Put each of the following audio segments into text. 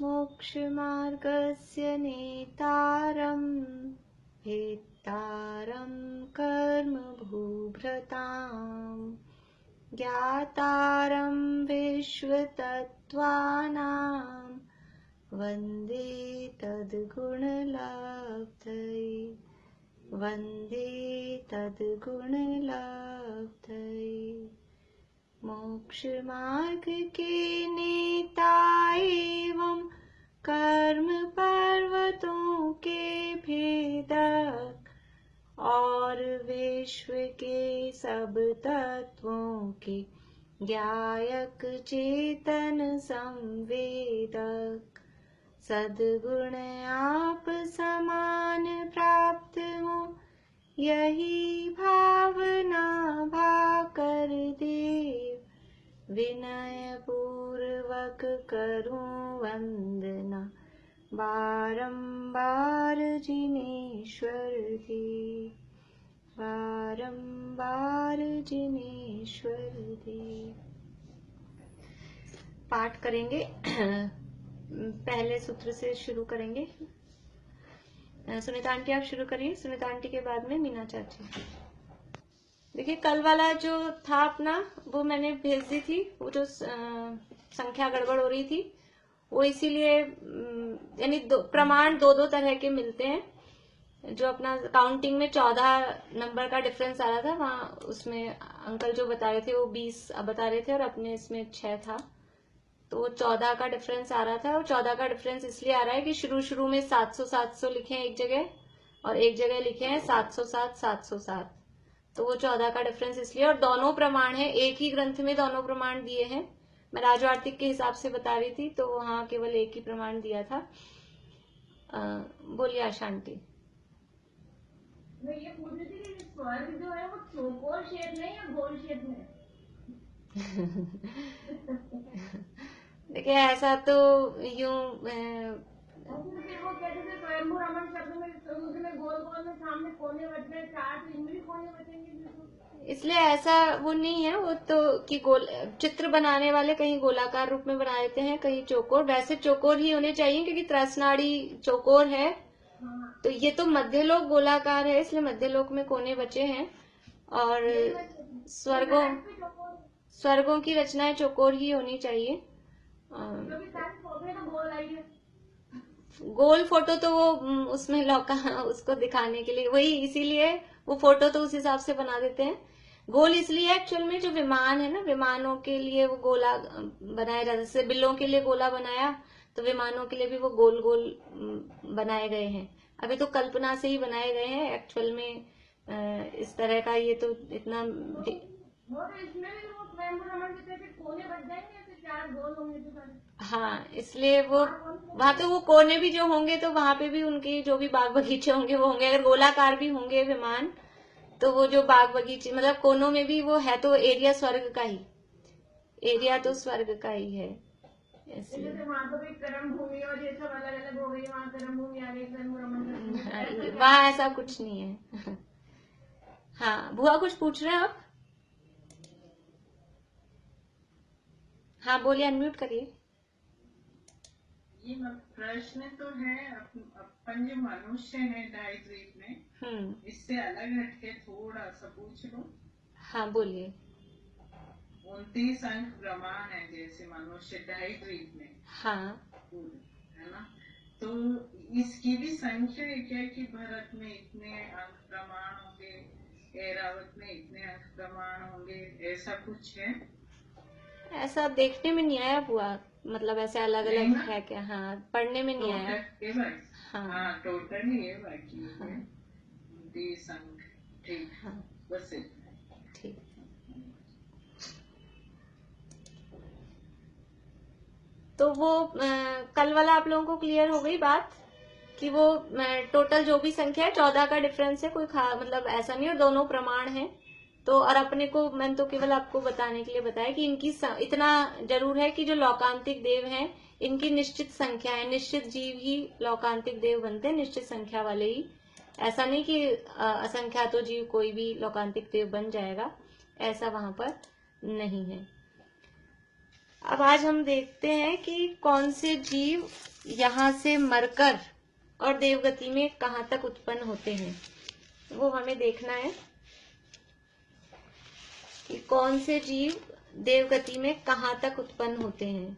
मोक्षमार्गस्य नेतारं भेत्तारं कर्मभूभृताम् ज्ञातारं विश्वतत्त्वानां वन्दे तद्गुणलब्धये वन्दे तद्गुणलब्धये। मोक्षमार्ग के नेता एवं कर्म पर्वतों के भेदक और विश्व के सब तत्वों के ज्ञायक चेतन संवेदक सद्गुण आप समान प्राप्त हो यही भावना भाकर देव विनय पूर्वक करूं वंदना बारंबार जिनेश्वर देव बारंबार जिनेश्वर देव। पाठ करेंगे। पहले सूत्र से शुरू करेंगे। सुनीता आंटी आप शुरू करिए, सुनीता आंटी के बाद में मीना चाची। देखिए कल वाला जो था अपना वो मैंने भेज दी थी, वो जो संख्या गड़बड़ हो रही थी वो इसीलिए यानी प्रमाण दो तरह के मिलते हैं। जो अपना काउंटिंग में 14 नंबर का डिफरेंस आ रहा था वहां उसमें अंकल जो बता रहे थे वो 20 बता रहे थे और अपने इसमें 6 था, तो 14 का डिफरेंस आ रहा था। और 14 का डिफरेंस इसलिए आ रहा है कि शुरू में 700 लिखे हैं एक जगह और एक जगह लिखे हैं 707, तो वो 14 का डिफरेंस इसलिए। और दोनों प्रमाण है, एक ही ग्रंथ में दोनों प्रमाण दिए हैं। मैं राजू आर्थिक के हिसाब से बता रही थी तो वहां केवल एक ही प्रमाण दिया था। बोलिए आशा आंटी। मैं ये पूछ रही थी कि स्वर्ग जो है वो चौकोर शेप में या गोल शेप में? देखिए ऐसा तो यूं वो कहते थे स्वयंभू रमन शब्द में उसमें गोल में सामने कोने बचने 4 तो इनमें भी कोने बचेंगे, इसलिए ऐसा वो नहीं है। वो तो कि गोल चित्र बनाने वाले कहीं गोलाकार रूप में बना देते हैं कहीं चौकोर। वैसे चौकोर ही होने चाहिए क्योंकि त्रसनाड़ी चौकोर है। तो ये तो मध्यलोक गोलाकार है इसलिए मध्यलोक में कोने बचे हैं। और स्वर्गों की रचनाएं चौकोर ही होनी चाहिए। गोल फोटो तो वो उसमें लौका उसको दिखाने के लिए वही, इसीलिए वो फोटो तो उस हिसाब से बना देते हैं। गोल इसलिए एक्चुअल में जो विमान है ना, विमानों के लिए वो गोला बनाया जाता है। जैसे बिल्लों के लिए गोला बनाया तो विमानों के लिए भी वो गोल गोल बनाए गए हैं। अभी तो कल्पना से ही बनाए गए हैं, एक्चुअल में इस तरह का ये तो इतना हाँ, इसलिए वो वहां तो वो कोने भी जो होंगे तो वहां पे भी उनके जो भी बाग बगीचे होंगे वो होंगे। अगर गोलाकार भी होंगे विमान तो वो जो बाग बगीचे मतलब कोनों में भी वो है तो एरिया स्वर्ग का ही, एरिया तो स्वर्ग का ही है। वहाँ ऐसा कुछ नहीं है। हाँ बुआ कुछ पूछ रहे हैं आप? हाँ बोलिए, अनम्यूट करिए। ये प्रश्न तो है अपन जो मनुष्य है ढाई द्वीप में, इससे अलग हटके थोड़ा सा पूछ लो। हाँ बोलिए। 29 अंक प्रमाण है जैसे मनुष्य ढाई द्वीप में, हाँ है ना, तो इसकी भी संख्या है क्या कि भरत में इतने अंक प्रमाण होंगे, ऐरावत में इतने अंक प्रमाण होंगे, ऐसा कुछ है? ऐसा देखने में नहीं आया बुआ, मतलब ऐसे अलग अलग है क्या? हाँ पढ़ने में नहीं आया। हाँ टोटल ही है बाकी है 30 अंक। ठीक, हाँ बस ठीक। तो वो कल वाला आप लोगों को क्लियर हो गई बात कि वो टोटल जो भी संख्या है 14 का डिफरेंस है, कोई मतलब ऐसा नहीं, और दोनों प्रमाण है। तो और अपने को मैंने तो केवल आपको बताने के लिए बताया कि इनकी इतना जरूर है कि जो लौकांतिक देव हैं इनकी निश्चित संख्या है, निश्चित जीव ही लौकांतिक देव बनते हैं, निश्चित संख्या वाले ही। ऐसा नहीं कि असंख्यात तो जीव कोई भी लौकांतिक देव बन जाएगा, ऐसा वहां पर नहीं है। अब आज हम देखते हैं कि कौन से जीव यहाँ से मरकर और देवगति में कहाँ तक उत्पन्न होते हैं, वो हमें देखना है कि कौन से जीव देवगति में कहाँ तक उत्पन्न होते हैं।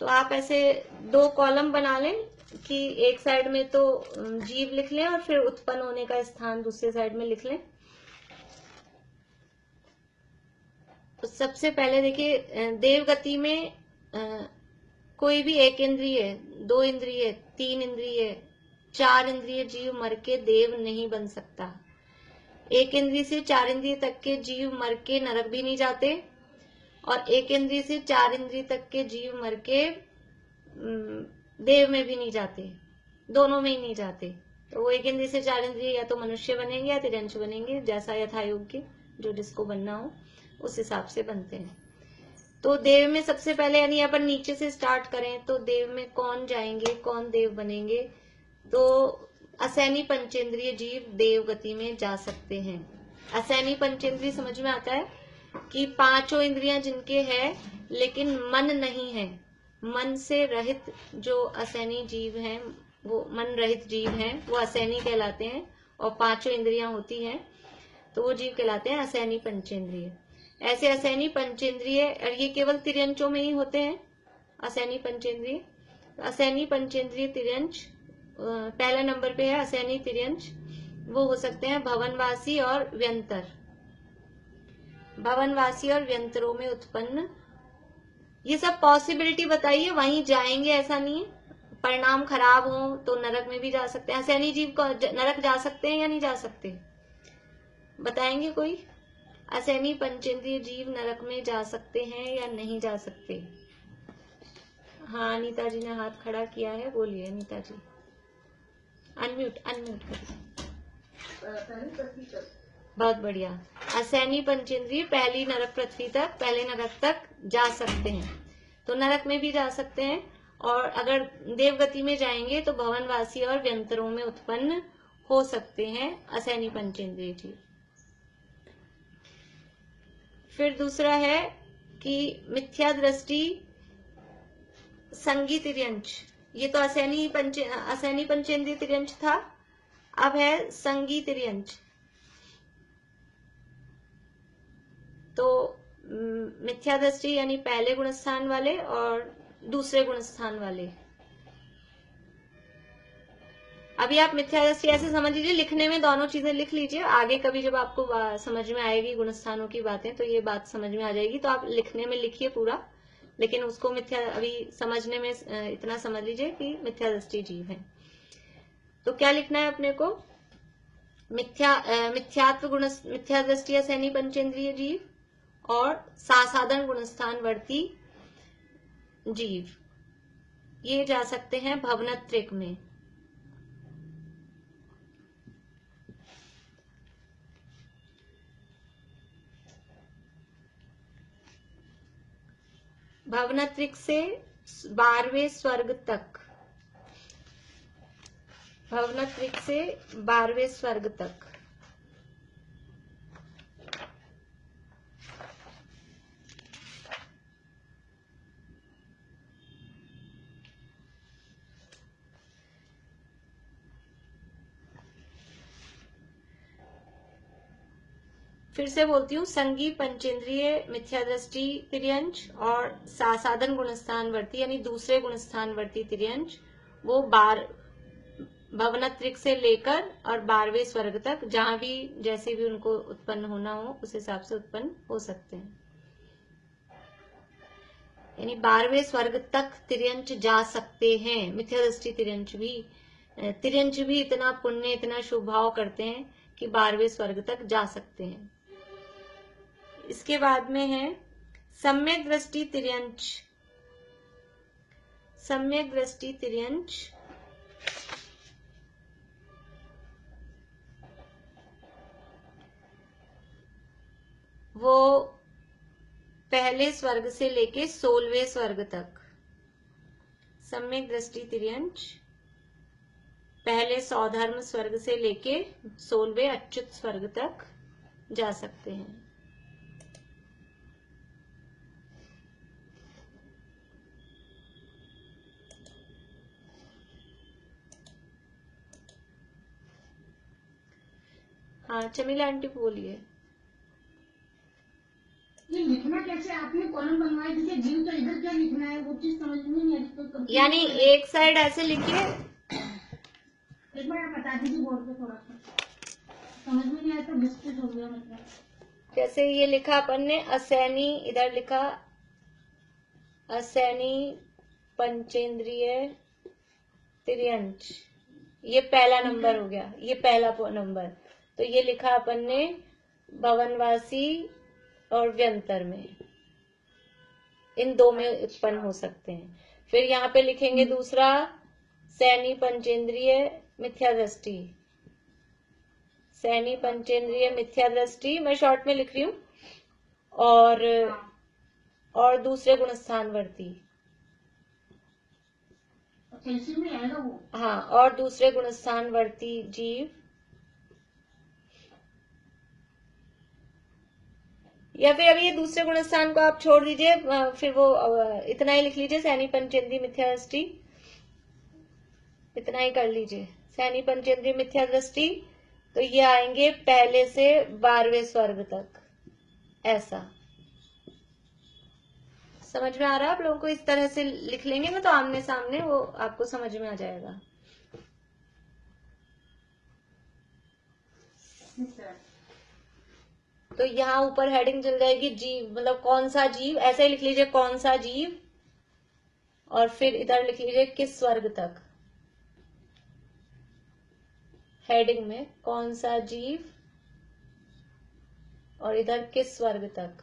तो आप ऐसे 2 कॉलम बना लें कि एक साइड में तो जीव लिख लें और फिर उत्पन्न होने का स्थान दूसरे साइड में लिख लें। तो सबसे पहले देखिए, देवगति में कोई भी 1 इंद्रिय, 2 इंद्रिय, 3 इंद्रिय, 4 इंद्रिय जीव मर के देव नहीं बन सकता। 1 इंद्रिय से 4 इंद्रिय तक के जीव मर के नरक भी नहीं जाते और 1 इंद्रिय से 4 इंद्रिय तक के जीव मर के देव में भी नहीं जाते, दोनों में ही नहीं जाते। तो वो 1 इंद्रिय से 4 इंद्रिय या तो मनुष्य बनेंगे या तिर्यंश बनेंगे, जैसा यथायोग्य जो जिसको बनना हो उस हिसाब से बनते हैं। तो देव में सबसे पहले, यानी अपन नीचे से स्टार्ट करें तो देव में कौन जाएंगे, कौन देव बनेंगे? तो असैनी पंचेंद्रिय जीव देव गति में जा सकते हैं। असैनी पंचेंद्रिय समझ में आता है कि 5 इंद्रियां जिनके हैं लेकिन मन नहीं है, मन से रहित जो असैनी जीव हैं, वो मन रहित जीव हैं, वो असैनी कहलाते हैं। और 5 इंद्रियां होती हैं तो वो जीव कहलाते हैं असैनी पंचेंद्रिय। ऐसे असैनी पंचेंद्रिय, और ये केवल तिर्यंचों में ही होते हैं असैनी पंचेंद्रिय। असैनी पंचेंद्रिय तिर्यंच पहले नंबर पे है। असैनी तिर्यंच वो हो सकते हैं भवनवासी और व्यंतर। भवनवासी और व्यंतरों में उत्पन्न, ये सब पॉसिबिलिटी बताइए, वहीं जाएंगे ऐसा नहीं है। परिणाम खराब हो तो नरक में भी जा सकते हैं। असैनी जीव को नरक जा सकते हैं या नहीं जा सकते, बताएंगे कोई? असैनी पंचेंद्रिय जीव नरक में जा सकते हैं या नहीं जा सकते? हाँ, अनीता जी ने हाथ खड़ा किया है, बोलिए अनीता जी। अनम्यूट करिए। बहुत बढ़िया। असैनी पंचेंद्रिय पहले नरक तक जा सकते हैं, तो नरक में भी जा सकते हैं। और अगर देवगति में जाएंगे तो भवनवासी और व्यंतरों में उत्पन्न हो सकते हैं असैनी पंचेंद्रिय जीव। फिर दूसरा है कि मिथ्या दृष्टि संगी तिर्यंच। ये तो असैनी पंचेंद्रिय तिर्यंच था, अब है संगी तिर्यंच। तो मिथ्या दृष्टि यानी पहले गुणस्थान वाले और दूसरे गुणस्थान वाले। अभी आप मिथ्या दृष्टि ऐसे समझ लीजिए, लिखने में दोनों चीजें लिख लीजिए, आगे कभी जब आपको समझ में आएगी गुणस्थानों की बातें तो ये बात समझ में आ जाएगी, तो आप लिखने में लिखिए पूरा, लेकिन उसको अभी समझने में इतना समझ लीजिए कि मिथ्या दृष्टि जीव है। तो क्या लिखना है अपने को? मिथ्या दृष्टि असैनी पंचेंद्रिय जीव और सासाधन गुणस्थानवर्ती जीव, ये जा सकते हैं भवनत्रिक में। भवनत्रिक से 12वें स्वर्ग तक, भवनत्रिक से 12वें स्वर्ग तक। फिर से बोलती हूँ, संगी पंचेंद्रिय मिथ्या दृष्टि तिर्यंच और सासाधन गुणस्थानवर्ती यानी दूसरे गुणस्थानवर्ती तिर्यंच, वो भवनत्रिक से लेकर और 12वें स्वर्ग तक, जहां भी जैसे भी उनको उत्पन्न होना हो उस हिसाब से उत्पन्न हो सकते हैं। यानी 12वें स्वर्ग तक तिर्यंच जा सकते हैं। मिथ्या दृष्टि तिर्यंच भी इतना पुण्य, इतना शुभ भाव करते हैं कि 12वें स्वर्ग तक जा सकते हैं। इसके बाद में है सम्यक दृष्टि तिर्यंच। सम्यक दृष्टि तिर्यंच वो पहले स्वर्ग से लेके 16वें स्वर्ग तक। सम्यक दृष्टि तिर्यंच पहले सौधर्म स्वर्ग से लेके 16वें अच्युत स्वर्ग तक जा सकते हैं। हाँ चमीला आंटी बोलिए। ये लिखना कैसे? आपने कॉलम बनवाए थे जीव, तो इधर क्या लिखना है वो चीज समझ में नहीं आ रही। तो यानी एक साइड ऐसे लिखिए, एक बार आप बता दीजिए बोर्ड पे, थोड़ा सा समझ में नहीं आया तो डिस्कस हो गया मतलब। जैसे ये लिखा अपन ने असैनी, इधर लिखा असैनी पंचेंद्रिय तिर्यंच, ये पहला नंबर हो गया, ये पहला नंबर। तो ये लिखा अपन ने भवनवासी और व्यंतर में, इन दो में उत्पन्न हो सकते हैं। फिर यहाँ पे लिखेंगे दूसरा सैनी पंचेंद्रिय मिथ्या दृष्टि, सैनी पंचेंद्रिय मिथ्या दृष्टि मैं शॉर्ट में लिख रही हूँ, और दूसरे गुणस्थानवर्ती, इसी में आएगा वो। हाँ, और दूसरे गुणस्थानवर्ती जीव, या फिर अभी ये दूसरे गुणस्थान को आप छोड़ दीजिए, फिर वो इतना ही लिख लीजिए, सैनी पंचेंद्रिय मिथ्या दृष्टि, इतना ही कर लीजिए, सैनी पंचेंद्रिय मिथ्या दृष्टि। तो ये आएंगे पहले से 12वें स्वर्ग तक, ऐसा समझ में आ रहा है आप लोगों को? इस तरह से लिख लेंगे ना तो आमने सामने वो आपको समझ में आ जाएगा। तो यहाँ ऊपर हेडिंग चल जाएगी जीव, मतलब कौन सा जीव, ऐसे ही लिख लीजिए कौन सा जीव, और फिर इधर लिख लीजिए किस स्वर्ग तक, हेडिंग में कौन सा जीव और इधर किस स्वर्ग तक।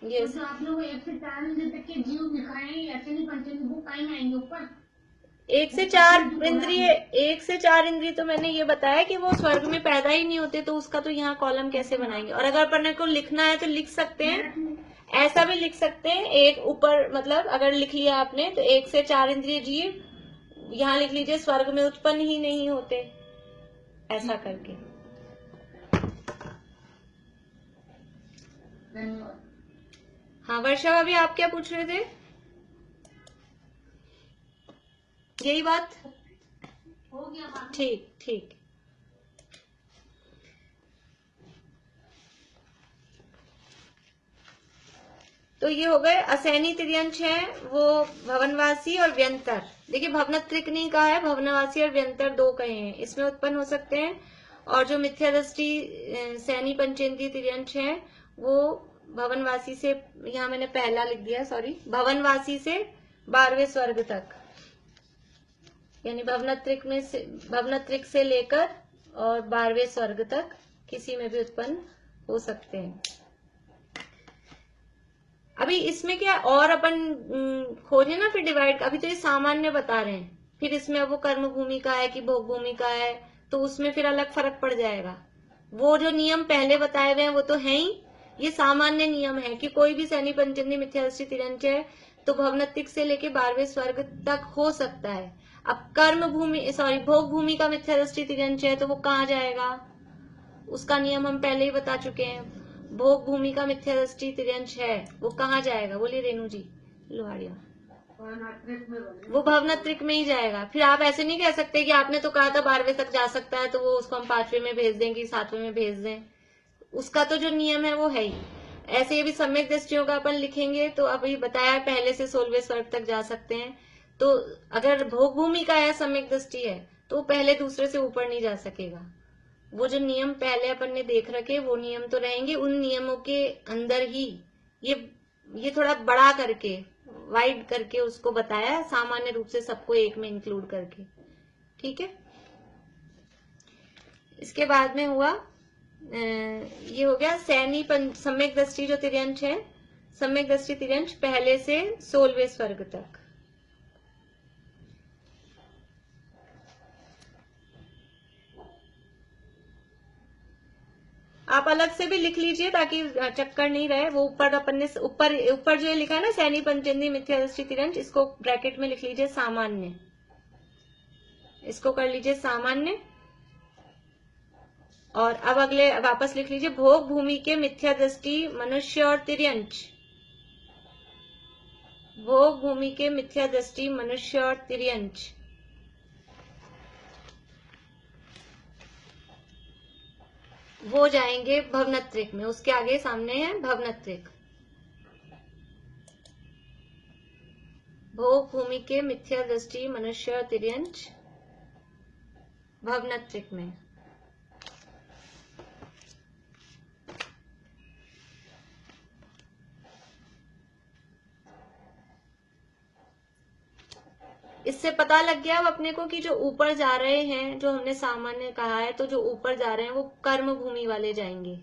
ये तो आप लोग 1 से 4 इंद्रिय तक के जीव लिखाए हैं, ऐसे नहीं पंचेंद्रिय वो कहीं में आएंगे ऊपर। 1 से 4 इंद्रिय, 1 से 4 इंद्रिय तो मैंने ये बताया कि वो स्वर्ग में पैदा ही नहीं होते, तो उसका तो यहाँ कॉलम कैसे बनाएंगे। और अगर अपन को लिखना है तो लिख सकते हैं, ऐसा भी लिख सकते हैं, एक ऊपर मतलब अगर लिख लिया आपने तो 1 से 4 इंद्रिय जीव, यहाँ लिख लीजिए स्वर्ग में उत्पन्न ही नहीं होते, ऐसा करके। धन्यवाद। हाँ वर्षा भाभी, आप क्या पूछ रहे थे? यही बात, हो गया बात। ठीक ठीक। तो ये हो गए असैनी तिर्यंच है, वो भवनवासी और व्यंतर। देखिए भवनत्रिक नहीं कहा है, भवनवासी और व्यंतर दो कहे हैं, इसमें उत्पन्न हो सकते हैं। और जो मिथ्या दृष्टि सैनी पंचेंद्रिय तिर्यंच है वो भवनवासी से, यहाँ मैंने पहला लिख दिया, सॉरी, भवनवासी से 12वें स्वर्ग तक, यानी भवनत्रिक से लेकर और 12वें स्वर्ग तक किसी में भी उत्पन्न हो सकते हैं। अभी इसमें क्या और अपन खोजे ना फिर डिवाइड, अभी तो ये सामान्य बता रहे हैं, फिर इसमें अब वो कर्म भूमि का है कि भोग भूमि का है, तो उसमें फिर अलग फर्क पड़ जाएगा। वो जो नियम पहले बताए हुए हैं वो तो है ही, ये सामान्य नियम है कि कोई भी सैनी पंचेंद्रिय मिथ्या दृष्टि तिर्यंच है तो भवनत्रिक से लेके 12वें स्वर्ग तक हो सकता है। अब कर्म भूमि, सॉरी, भोग भूमि का मिथ्या दृष्टि तिर्यंच है तो वो कहाँ जाएगा, उसका नियम हम पहले ही बता चुके हैं। भोग भूमि का मिथ्या दृष्टि तिर्यंच है वो कहाँ जाएगा, बोलिए रेणु जी लोहाड़िया? वो भवनत्रिक में ही जाएगा। फिर आप ऐसे नहीं कह सकते कि आपने तो कहा था 12वें तक जा सकता है तो वो उसको हम 5वें में भेज दें कि 7वें में भेज दें, उसका तो जो नियम है वो है ही। ऐसे ही भी सम्यक दृष्टियों का अपन लिखेंगे तो अभी बताया पहले से 16वें स्वर्ग तक जा सकते हैं, तो अगर भोग भूमि का है सम्यक दृष्टि है तो पहले दूसरे से ऊपर नहीं जा सकेगा। वो जो नियम पहले अपन ने देख रखे वो नियम तो रहेंगे, उन नियमों के अंदर ही ये थोड़ा बड़ा करके, वाइड करके उसको बताया, सामान्य रूप से सबको एक में इंक्लूड करके, ठीक है। इसके बाद में हुआ ये हो गया सैनी सम्यक दृष्टि जो तिर्यंच है, सम्यक दृष्टि तिर्यंच पहले से 16वें स्वर्ग तक। आप अलग से भी लिख लीजिए ताकि चक्कर नहीं रहे। वो ऊपर अपन ने ऊपर जो लिखा है ना सैनी पंचेंद्रिय मिथ्या दृष्टि तिर्यंच, इसको ब्रैकेट में लिख लीजिए सामान्य, इसको कर लीजिए सामान्य। और अब अगले वापस लिख लीजिए भोग भूमि के मिथ्या दृष्टि मनुष्य और तिर्यंच, भोग भूमि के मिथ्या दृष्टि मनुष्य और तिर्यंच वो जाएंगे भवनत्रिक में। उसके आगे सामने है भवनत्रिक। भोग भूमि के मिथ्या दृष्टि मनुष्य और तिर्यंच भवनत्रिक में। इससे पता लग गया अब अपने को कि जो ऊपर जा रहे हैं, जो हमने सामान्य कहा है, तो जो ऊपर जा रहे हैं वो कर्म भूमि वाले जाएंगे,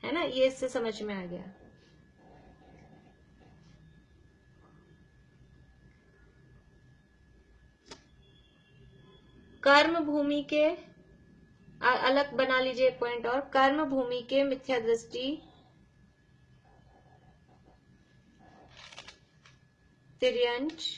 है ना। ये इससे समझ में आ गया। कर्म भूमि के अलग बना लीजिए पॉइंट। और कर्म भूमि के मिथ्या दृष्टि तिर्यंच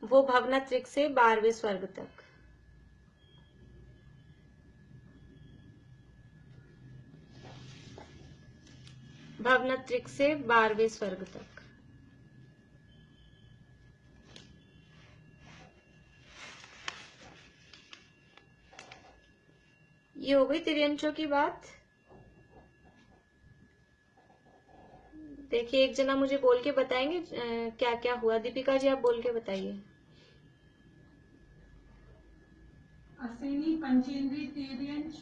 वो भवनत्रिक से 12वें स्वर्ग तक। भवनत्रिक से 12वें स्वर्ग तक। ये हो गई तिर्यंचों की बात। देखिए एक जना मुझे बोल के बताएंगे क्या क्या हुआ। दीपिका जी आप बोल के बताइए। असेनी पंचेंद्रीय तिर्यंच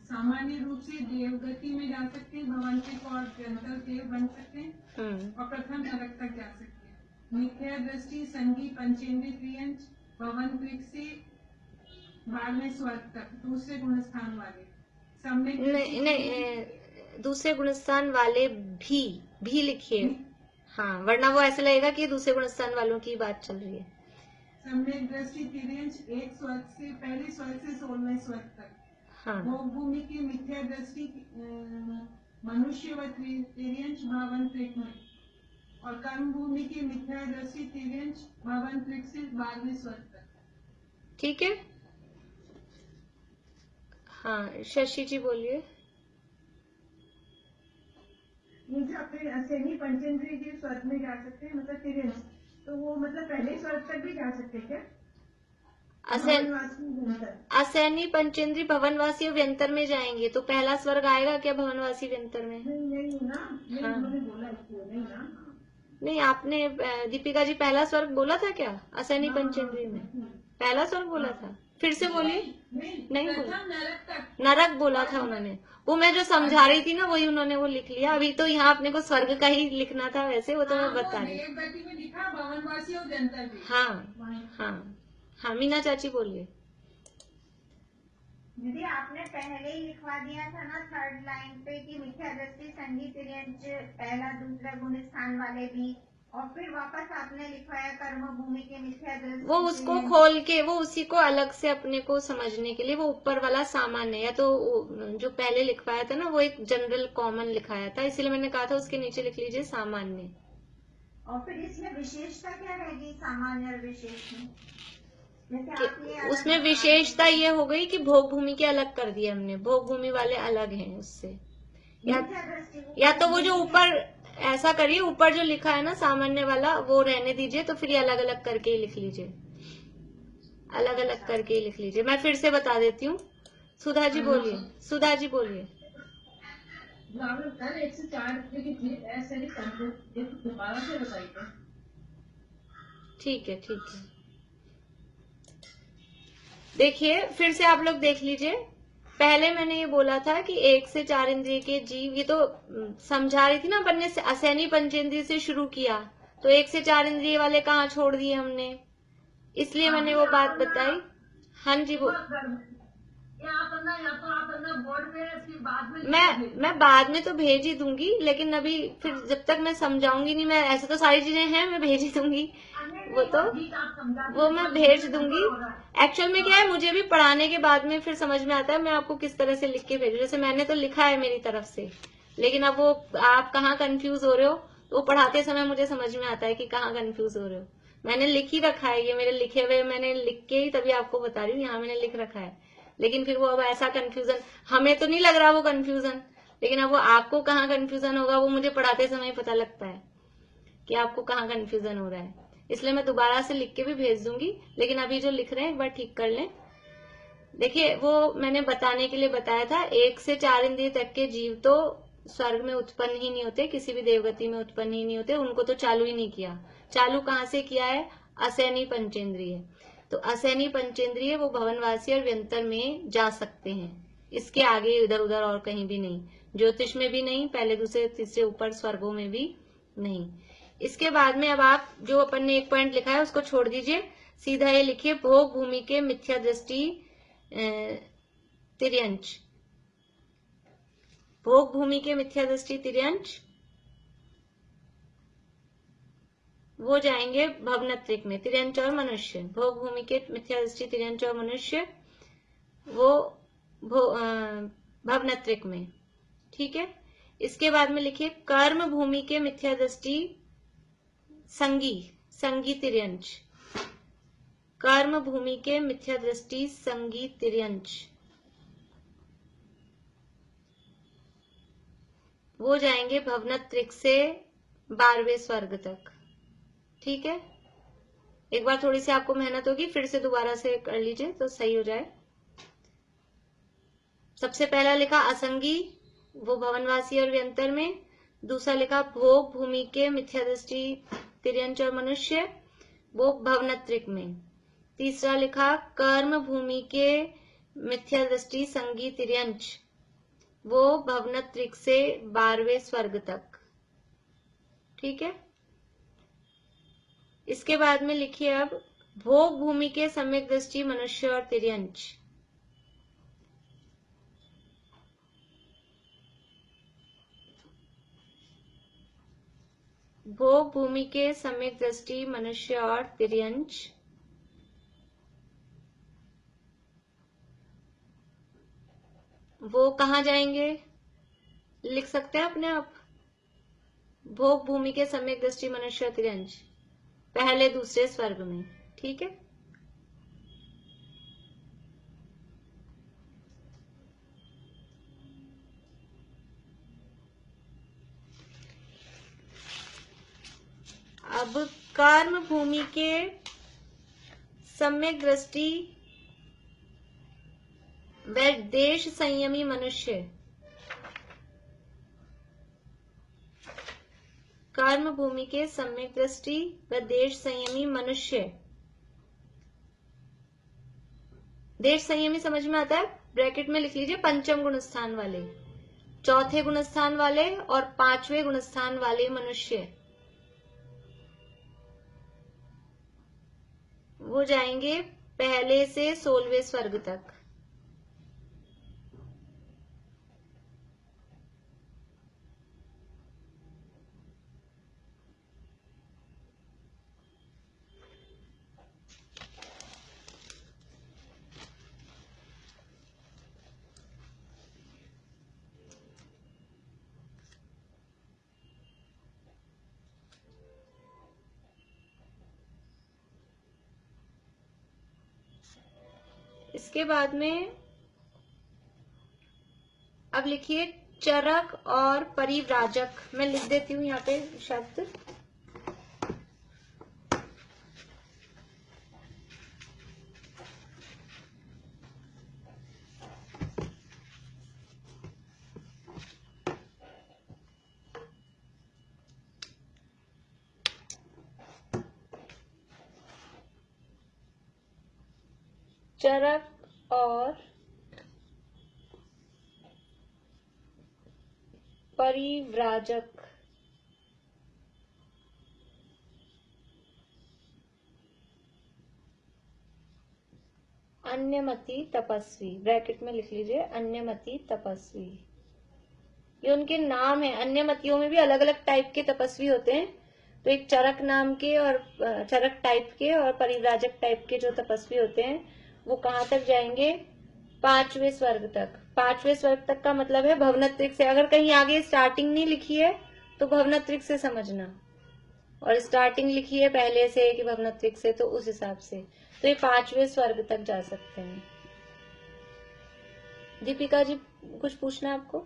सामान्य रूप से देवगति में जा सकते हैं, भवनत्रिक और जंतर देव बन सकते हैं और प्रथम नरक तक जा सकते हैं। मिथ्या दृष्टि संगी पंचेंद्रीय तिर्यंच भवनत्रिक से 12वें स्वर्ग तक दूसरे गुणस्थान वाले। नहीं, दूसरे गुणस्थान वाले भी लिखिए। हाँ, वरना वो ऐसे लगेगा कि दूसरे गुणस्थान वालों की बात चल रही है। सम्यक दृष्टि तिर्यंच एक स्वर्ग से पहले स्वर्ग से 16वें स्वर्ग तक। हाँ, भोग भूमि की मिथ्या दृष्टि मनुष्य व तिर्यंच भवनत्रिक में और कर्म भूमि की मिथ्या दृष्टि तिर्यंच भवनत्रिक से 12वें स्वर्ग तक। ठीक है। हाँ, शशि जी बोलिए। ये जो अपने असेनी पंचेंद्रीय के स्वर्ग में जा सकते हैं, मतलब तिर्यंच, तो वो मतलब पहले स्वर्ग तक भी जा सकते हैं क्या? असैनी पंचेंद्री भवनवासी और व्यंतर में जाएंगे तो पहला स्वर्ग आएगा क्या भवनवासी व्यंतर में? नहीं ना, हाँ। उन्होंने बोला इसको नहीं ना। नहीं, आपने दीपिका जी पहला स्वर्ग बोला था क्या? असैनी पंचेंद्री में पहला स्वर्ग बोला था? फिर से बोलिए। नहीं बोला, नरक बोला था उन्होंने। वो मैं जो समझा रही थी ना वही उन्होंने वो लिख लिया। अभी तो यहाँ अपने को स्वर्ग का ही लिखना था, वैसे वो तो मैं बता रही। देवगति में लिखा भवनवासी और जंतर भी। हाँ, मीना चाची बोलिए। दीदी आपने पहले ही लिखवा दिया था ना 3rd लाइन पे कि मिथ्या दृष्टि संगी तिर्यंच पहला दूसरा गुण स्थान वाले भी, और फिर वापस आपने लिखवाया कर्म भूमि के मिथ्या दृष्टि। वो उसको खोल के वो उसी को अलग से अपने को समझने के लिए वो ऊपर वाला सामान्य, या तो जो पहले लिखवाया था ना वो एक जनरल कॉमन लिखाया था, इसलिए मैंने कहा था उसके नीचे लिख लीजिए सामान्य। और फिर इसमें विशेषता क्या रहेगी सामान्य और विशेष में? उसमें विशेषता ये हो गई कि भोग भूमि के अलग कर दिए हमने, भोग भूमि वाले अलग हैं उससे। या तो वो जो ऊपर ऐसा करिए, ऊपर जो लिखा है ना सामान्य वाला वो रहने दीजिए, तो फिर ये अलग अलग करके ही लिख लीजिए, अलग अलग करके ही लिख लीजिए। मैं फिर से बता देती हूँ। सुधा जी बोलिए, सुधा जी बोलिए। 1 से 4 ऐसे दोबारा से बताइए। ठीक है, ठीक है। देखिए फिर से आप लोग देख लीजिए। पहले मैंने ये बोला था कि 1 से 4 इंद्रिय के जीव, ये तो समझा रही थी ना अपन ने, असैनी पंचेंद्रिय से शुरू किया, तो 1 से 4 इंद्रिय वाले कहाँ छोड़ दिए हमने, इसलिए मैंने वो बात बताई। हाँ जी, वो मैं बाद में तो भेज ही दूंगी, लेकिन अभी फिर जब तक मैं समझाऊंगी नहीं, मैं ऐसे तो सारी चीजें हैं मैं भेज ही दूंगी, वो मैं भेज दूंगी। एक्चुअल में क्या है, मुझे भी पढ़ाने के बाद में फिर समझ में आता है मैं आपको किस तरह से लिख के भेजूं। जैसे मैंने तो लिखा है मेरी तरफ से, लेकिन अब वो आप कहाँ कंफ्यूज हो रहे हो, तो वो पढ़ाते समय मुझे समझ में आता है कि कहाँ कंफ्यूज हो रहे हो। मैंने लिख ही रखा है, ये मेरे लिखे हुए, मैंने लिख के ही तभी आपको बता रही हूँ, यहाँ मैंने लिख रखा है। लेकिन फिर वो अब ऐसा कंफ्यूजन, हमें तो नहीं लग रहा वो कंफ्यूजन, लेकिन अब वो आपको कहाँ कंफ्यूजन होगा वो मुझे पढ़ाते समय पता लगता है कि आपको कहाँ कंफ्यूजन हो रहा है। इसलिए मैं दोबारा से लिख के भी भेज दूंगी, लेकिन अभी जो लिख रहे हैं एक बार ठीक कर लें। देखिए, वो मैंने बताने के लिए बताया था, 1 से 4 इंद्रिय तक के जीव तो स्वर्ग में उत्पन्न ही नहीं होते, किसी भी देवगति में उत्पन्न ही नहीं होते, उनको तो चालू ही नहीं किया। चालू कहाँ से किया है? असैनी पंचेंद्रिय। तो असैनी पंचेंद्रिय वो भवनवासी और व्यंतर में जा सकते हैं, इसके आगे इधर उधर और कहीं भी नहीं, ज्योतिष में भी नहीं, पहले दूसरे तीसरे ऊपर स्वर्गों में भी नहीं। इसके बाद में अब आप जो अपन ने एक पॉइंट लिखा है उसको छोड़ दीजिए, सीधा ये लिखिए, भोग भूमि के मिथ्या दृष्टि तिर्यंच। भोग भूमि के मिथ्या दृष्टि तिर्यंच वो जाएंगे भवनत्रिक में, तिर्यंच और मनुष्य। भोग भूमि के मिथ्या दृष्टि तिर्यंच और मनुष्य वो भवनत्रिक में, ठीक है। इसके बाद में लिखिए, कर्म भूमि के मिथ्या दृष्टि संगी तिर्यंच। कर्म भूमि के मिथ्या दृष्टि संगी तिर्यंच वो जाएंगे भवनत्रिक से 12वें स्वर्ग तक, ठीक है। एक बार थोड़ी सी आपको मेहनत होगी, फिर से दोबारा से कर लीजिए तो सही हो जाए। सबसे पहला लिखा असंगी, वो भवनवासी और व्यंतर में। दूसरा लिखा भोग भूमि के मिथ्या दृष्टि तिर्यंच और मनुष्य, वो भवनत्रिक में। तीसरा लिखा कर्म भूमि के मिथ्या दृष्टि संगी तिर्यंच, वो भवनत्रिक से 12वें स्वर्ग तक, ठीक है। इसके बाद में लिखिए अब भोग भूमि के सम्यक दृष्टि मनुष्य और तिर्यंच। भोग भूमि के सम्यक दृष्टि मनुष्य और तिर्यंच वो कहाँ जाएंगे? लिख सकते हैं अपने आप, भोग भूमि के सम्यक दृष्टि मनुष्य और तिर्यंच पहले दूसरे स्वर्ग में, ठीक है। अब कर्म भूमि के सम्यक दृष्टि व देश संयमी मनुष्य, कर्म भूमि के सम्यक दृष्टि व देश संयमी मनुष्य। देश संयमी समझ में आता है, ब्रैकेट में लिख लीजिए, पंचम गुणस्थान वाले, चौथे गुणस्थान वाले और 5वें गुणस्थान वाले मनुष्य वो जाएंगे पहले से 16वें स्वर्ग तक। इसके बाद में अब लिखिए चरक और परिव्राजक। मैं लिख देती हूँ यहाँ पे शब्द। चरक और परिव्राजक। अन्यमति तपस्वी, ब्रैकेट में लिख लीजिए, अन्यमति तपस्वी। ये उनके नाम है। अन्यमतियों में भी अलग अलग टाइप के तपस्वी होते हैं, तो एक चरक नाम के और चरक टाइप के और परिव्राजक टाइप के जो तपस्वी होते हैं वो कहाँ तक जाएंगे? 5वें स्वर्ग तक। 5वें स्वर्ग तक का मतलब है भवनत्रिक से। अगर कहीं आगे स्टार्टिंग नहीं लिखी है तो भवनत्रिक से समझना, और स्टार्टिंग लिखी है पहले से कि भवनत्रिक से, तो उस हिसाब से तो ये 5वें स्वर्ग तक जा सकते हैं। दीपिका जी कुछ पूछना है आपको?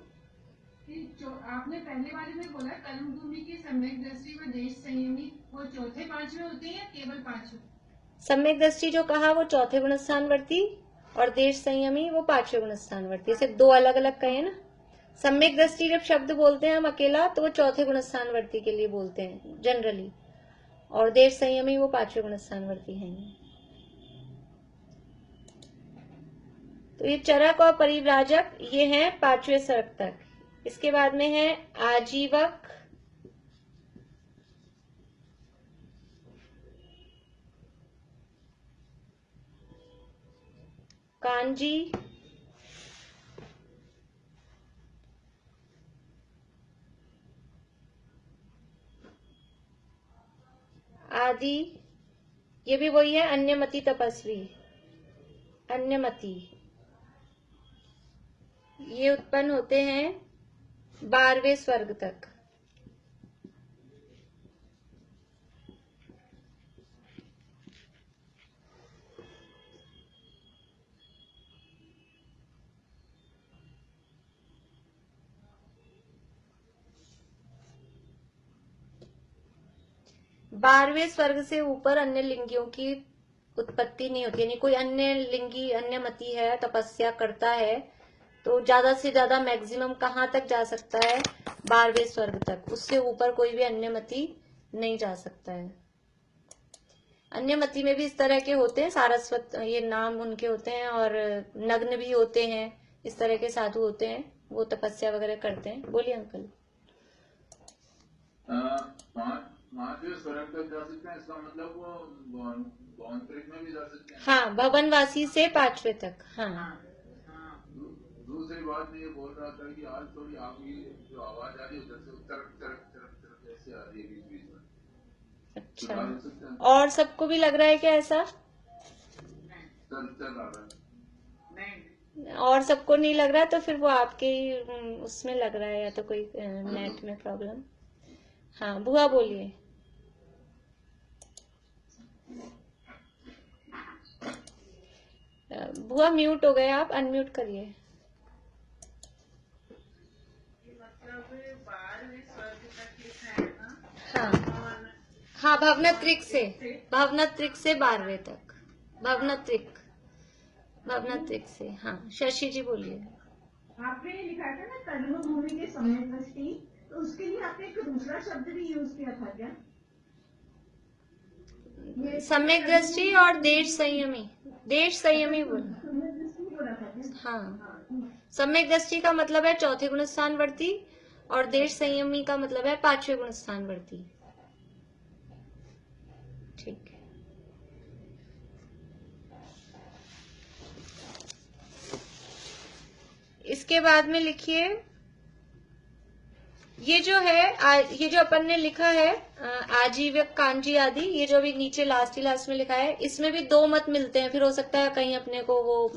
जो आपने पहले वाले में बोला कर्म भूमि की सम्यक दृष्टि व देश संयमी, वो चौथे पांचवें होते हैं या केवल पांचवें? सम्यक दृष्टि जो कहा वो चौथे गुण स्थानवर्ती, और देश संयमी वो 5वें गुण स्थानवर्ती। सिर्फ दो अलग अलग कहे ना। सम्यक दृष्टि जब शब्द बोलते हैं हम अकेला तो वो चौथे गुण स्थानवर्ती के लिए बोलते हैं जनरली, और देश संयमी वो 5वें गुण स्थानवर्ती हैं। तो ये चरक और परिव्राजक ये हैं 5वें स्वर्ग तक। इसके बाद में है आजीवक, कांजी, आदि, ये भी वही है अन्यमति तपस्वी, अन्यमति, ये उत्पन्न होते हैं 12वें स्वर्ग तक। बारहवें स्वर्ग से ऊपर अन्य लिंगियों की उत्पत्ति नहीं होती, यानी कोई अन्य लिंगी अन्य मति है तपस्या करता है तो ज्यादा से ज्यादा मैक्सिमम कहाँ तक जा सकता है? 12वें स्वर्ग तक। उससे ऊपर कोई भी अन्य मति नहीं जा सकता है। अन्य मति में भी इस तरह के होते हैं, सारस्वत ये नाम उनके होते हैं, और नग्न भी होते हैं, इस तरह के साधु होते हैं, वो तपस्या वगैरह करते हैं। बोलिए अंकल। 5वें स्वर्ग तक जा सकते हैं, इसका मतलब वो भवनत्रिक में भी जा सकते हैं। हाँ, भवनवासी से 5वें तक। हाँ। दूसरी बात ये बोल रहा था कि आज थोड़ी आपकी जो आवाज आ रही है उधर से चरक चरक चरक चरक ऐसे आ रही है बीच बीच में। अच्छा, और सबको भी लग रहा है क्या ऐसा? चल रहा है। और सबको नहीं लग रहा, तो फिर वो आपके ही उसमें लग रहा है, या तो कोई नेट में प्रॉब्लम। हाँ बुआ बोलिए। बुआ म्यूट हो गए आप, अनम्यूट करिए। हाँ हाँ, भवनत्रिक से 12वें तक। भवनत्रिक से। हाँ शशि जी बोलिए। आपने लिखा था ना कर्म भूमि के सम्यक दृष्टि, तो उसके लिए आपने एक दूसरा शब्द भी यूज किया था क्या? सम्यक दृष्टि और देश संयमी। देश संयमी बोला। हाँ, सम्यक दृष्टि का मतलब है चौथे गुण स्थानवर्ती, और देश संयमी का मतलब है 5वें गुण स्थानवर्ती। ठीक है। इसके बाद में लिखिए, ये जो अपन ने लिखा है आजीवक, कांजी आदि, ये जो भी नीचे लास्ट में लिखा है, इसमें भी दो मत मिलते हैं। फिर हो सकता है कहीं अपने को वो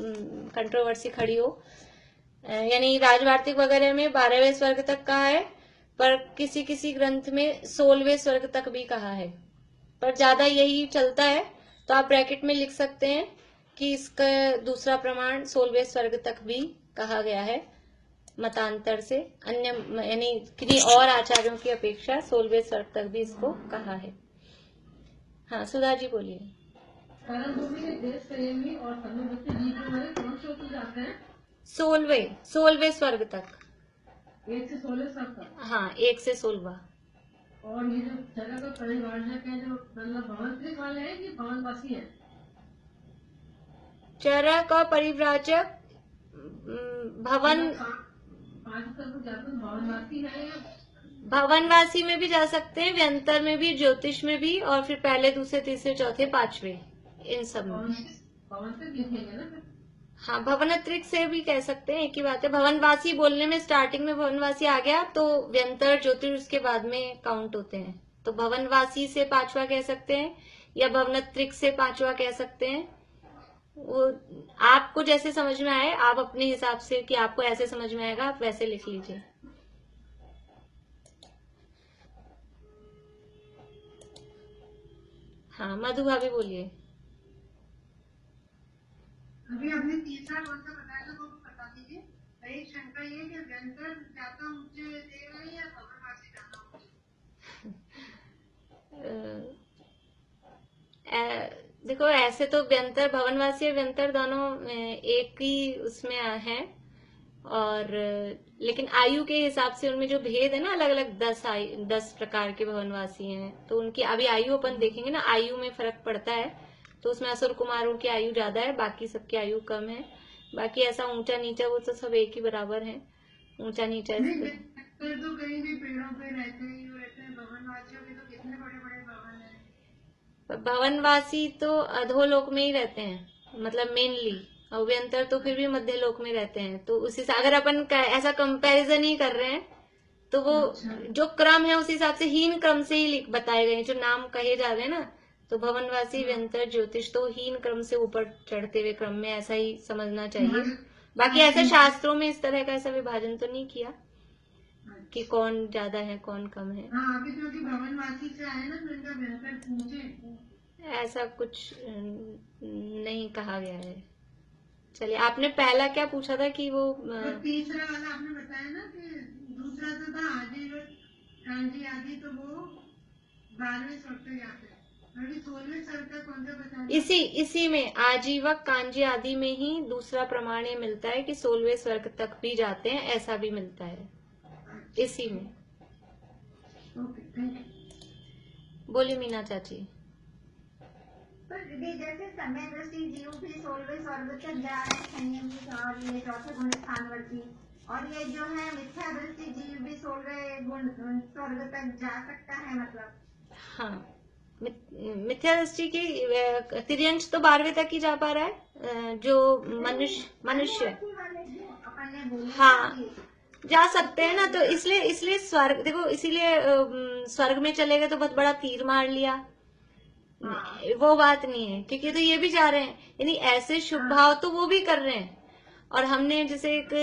कंट्रोवर्सी खड़ी हो। यानी राजवार्तिक वगैरह में 12वें स्वर्ग तक कहा है, पर किसी किसी ग्रंथ में 16वें स्वर्ग तक भी कहा है, पर ज्यादा यही चलता है। तो आप ब्रैकेट में लिख सकते हैं कि इसका दूसरा प्रमाण 16वें स्वर्ग तक भी कहा गया है मतांतर से, अन्य यानी किन्हीं और आचार्यों की अपेक्षा 16वें स्वर्ग तक भी इसको कहा है। हाँ सुधा जी बोलिए। कर्म भूमि के देश संयमी और सम्यक कौन से होते जाते हैं? 16वें स्वर्ग तक। 1 से 16 तक। हाँ, 1 से 16। और ये जो चरक और परिव्राजक है, जो मतलब भवनत्रिक वाले हैं कि भवनवासी है? चरक और परिव्राजक भवन, भवनवासी है या भवनवासी में भी जा सकते हैं, व्यंतर में भी, ज्योतिष में भी, और फिर पहले दूसरे तीसरे चौथे पांचवें, इन सब में। भवनत्रिक लिखेंगे ना? हाँ, भवनत्रिक से भी कह सकते हैं, एक ही बात है। भवनवासी बोलने में स्टार्टिंग में भवनवासी आ गया तो व्यंतर ज्योतिष उसके बाद में काउंट होते हैं। तो भवनवासी से 5वां कह सकते हैं, या भवनत्रिक से 5वां कह सकते हैं। वो आपको जैसे समझ में आए, आप अपने हिसाब से कि आपको ऐसे समझ में आएगा, आप वैसे लिख लीजिए। हाँ मधु भाभी बोलिए। अभी आपने तीसरा कौन सा बताया था वो बता दीजिए। एक शंका ये कि व्यंतर ज्यादा ऊंचे दे रहे हैं या भवनवासी ज्यादा ऊंचे? देखो ऐसे तो व्यंतर, भवनवासी और व्यंतर दोनों एक ही उसमें हैं, और लेकिन आयु के हिसाब से उनमें जो भेद है ना, अलग अलग 10 प्रकार के भवनवासी हैं, तो उनकी अभी आयु अपन देखेंगे ना, आयु में फर्क पड़ता है। तो उसमें असुर कुमारों की आयु ज्यादा है, बाकी सबकी आयु कम है। बाकी ऐसा ऊंचा नीचा वो तो सब एक ही बराबर है, ऊंचा नीचा तो कहीं भी पेड़ों पे रहते हैं भवनवासियों के तो कितने बड़े बड़े भवन है। भवनवासी तो अधोलोक में ही रहते हैं, मतलब मेनली, और व्यंतर तो फिर भी मध्य लोक में रहते हैं। तो उसी से अगर अपन ऐसा कंपैरिजन ही कर रहे हैं तो वो जो क्रम है उस हिसाब से हीन क्रम से ही बताए गए हैं, जो नाम कहे जा रहे हैं ना। तो भवनवासी, व्यंतर, ज्योतिष तो हीन क्रम से ऊपर चढ़ते हुए क्रम में, ऐसा ही समझना चाहिए। बाकी ऐसे शास्त्रों में इस तरह का ऐसा विभाजन तो नहीं किया कि कौन ज्यादा है कौन कम है। हाँ, अभी क्योंकि भवनवासी से आए ना तो इनका व्यंतर पूछे, ऐसा कुछ नहीं कहा गया है। चलिए, आपने पहला क्या पूछा था कि वो तो तीसरा वाला आपने बताया ना कि दूसरा तो था आजीवन कांजी आदि, तो वो 12वें स्वर तक आते हैं। अभी 16वें स्वर तक कौन सा बताया? इसी में आजीवक कांजी आदि में ही दूसरा प्रमाण ये मिलता है कि 16वें स्वर्ग तक भी जाते हैं, ऐसा भी मिलता है इसी में। Okay, thank you. बोलिए मीना चाची। पर दीदी जैसे समय दृष्टि जीव भी 16वें स्वर्ग तक जा रहे हैं, संयम और ये चौथे गुण स्थानवर्ती, और ये जो है मिथ्या दृष्टि जीव भी 16वें गुण स्वर्ग तक जा सकता है, मतलब। हाँ, मिथ्या दृष्टि की तिर्यंश तो 12वें तक ही जा पा रहा है, जो मनुष्य अपन ने बोला हाँ जा सकते हैं ना। तो इसलिए स्वर्ग देखो, इसीलिए स्वर्ग में चले गए तो बहुत बड़ा तीर मार लिया, वो बात नहीं है, क्योंकि तो ये भी जा रहे हैं, यानी ऐसे शुभ भाव तो वो भी कर रहे हैं। और हमने जैसे एक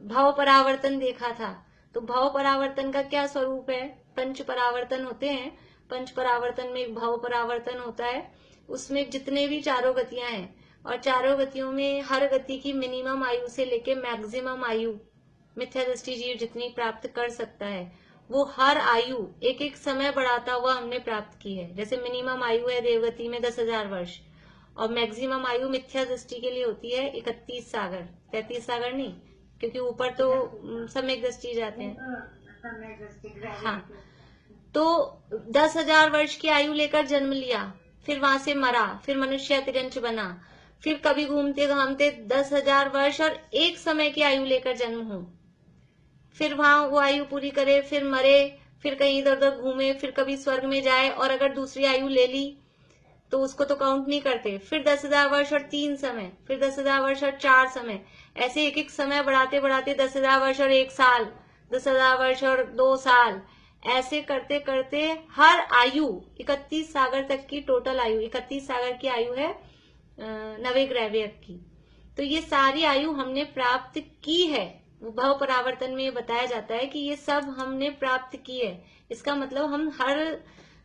भाव परावर्तन देखा था, तो भाव परावर्तन का क्या स्वरूप है? पंच परावर्तन होते हैं, पंच परावर्तन में एक भाव परावर्तन होता है, उसमें जितने भी चारों गतियां हैं, और चारों गतियों में हर गति की मिनिमम आयु से लेके मैक्सिमम आयु मिथ्या दृष्टि जीव जितनी प्राप्त कर सकता है, वो हर आयु एक एक समय बढ़ाता हुआ हमने प्राप्त की है। जैसे मिनिमम आयु है देवगति में 10,000 वर्ष, और मैक्सिमम आयु मिथ्या दृष्टि के लिए होती है 31 सागर, 33 सागर नहीं, क्योंकि ऊपर तो सम्यक दृष्टि जाते हैं। हाँ, तो 10,000 वर्ष की आयु लेकर जन्म लिया, फिर वहां से मरा, फिर मनुष्य तिरंच बना, फिर कभी घूमते घामते 10,000 वर्ष और एक समय की आयु लेकर जन्म हो, फिर वहां वो आयु पूरी करे, फिर मरे, फिर कहीं इधर उधर घूमे, फिर कभी स्वर्ग में जाए, और अगर दूसरी आयु ले ली तो उसको तो काउंट नहीं करते, फिर 10,000 वर्ष और 3 समय, फिर 10,000 वर्ष और 4 समय, ऐसे एक एक समय बढ़ाते बढ़ाते 10,000 वर्ष और 1 साल, 10,000 वर्ष और 2 साल, ऐसे करते करते हर आयु 31 सागर तक की टोटल आयु, 31 सागर की आयु है नवेग्रैवियक की। तो ये सारी आयु हमने प्राप्त की है। भाव परावर्तन में बताया जाता है कि ये सब हमने प्राप्त की है, इसका मतलब हम हर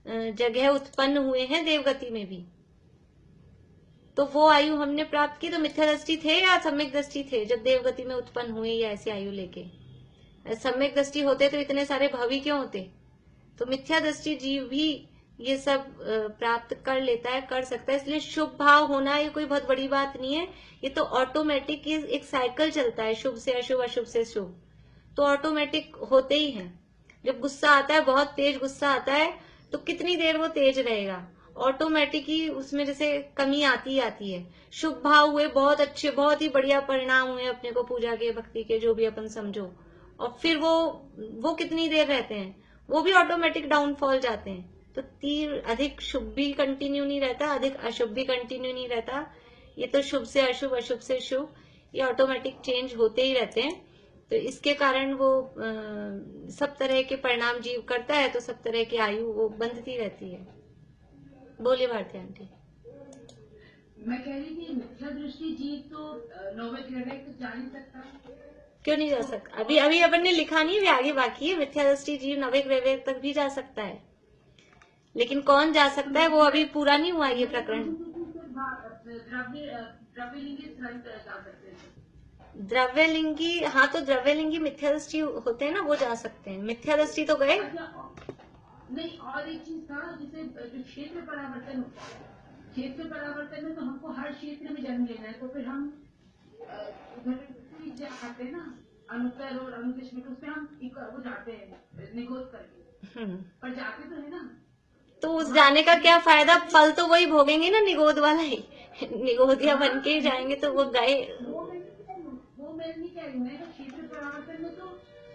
जगह उत्पन्न हुए हैं, देवगति में भी। तो वो आयु हमने प्राप्त की। तो मिथ्या दृष्टि थे या सम्यक दृष्टि थे जब देवगति में उत्पन्न हुए, या ऐसी आयु लेके? सम्यक दृष्टि होते तो इतने सारे भवी क्यों होते? तो मिथ्या दृष्टि जीव भी ये सब प्राप्त कर लेता है, कर सकता है। इसलिए शुभ भाव होना ये कोई बहुत बड़ी बात नहीं है, ये तो ऑटोमेटिक एक साइकिल चलता है, शुभ से अशुभ, अशुभ से शुभ, तो ऑटोमेटिक होते ही हैं। जब गुस्सा आता है, बहुत तेज गुस्सा आता है, तो कितनी देर वो तेज रहेगा? ऑटोमेटिक ही उसमें जैसे कमी आती है। शुभ भाव हुए, बहुत अच्छे, बहुत ही बढ़िया परिणाम हुए अपने को पूजा के, भक्ति के, जो भी अपन समझो, और फिर वो कितनी देर रहते हैं? वो भी ऑटोमेटिक डाउनफॉल जाते हैं। तो तीर अधिक शुभ भी कंटिन्यू नहीं रहता, अधिक अशुभ भी कंटिन्यू नहीं रहता, ये तो शुभ से अशुभ, अशुभ से शुभ, ये ऑटोमेटिक चेंज होते ही रहते हैं। तो इसके कारण वो सब तरह के परिणाम जीव करता है, तो सब तरह की आयु वो बंधती रहती है। बोलिए भारती आंटी। मैं कह रही थी मिथ्या दृष्टि जीव तो 9वें ग्रह तक जा नहीं सकता, क्यों नहीं जा सकता? अभी अपन ने लिखा नहीं, अभी आगे बाकी है। मिथ्या दृष्टि जीव 9वें ग्रह तक भी जा सकता है, लेकिन कौन जा सकता है वो अभी पूरा नहीं हुआ ये प्रकरण। द्रव्यलिंगी, हाँ तो द्रव्यलिंगी मिथ्यादृष्टि होते हैं ना, वो जा सकते हैं। मिथ्यादृष्टि तो गए। नहीं, और एक चीज था, जैसे जो क्षेत्र परावर्तन होता है, क्षेत्र परावर्तन में तो हमको हर क्षेत्र में जन्म लेना है, तो फिर हम उधर आते हैं ना, अनुत्तर और अनुदेश में, तो उसमें हम वो जाते हैं निगोद करके, पर जाते तो है ना। तो उस जाने का क्या फायदा, फल तो वही भोगेंगे ना निगोद वाला ही। निगोदिया बन के ही जाएंगे, तो वो गए। वो मैं नहीं कह रही, मैं क्षेत्र परावर्तन में तो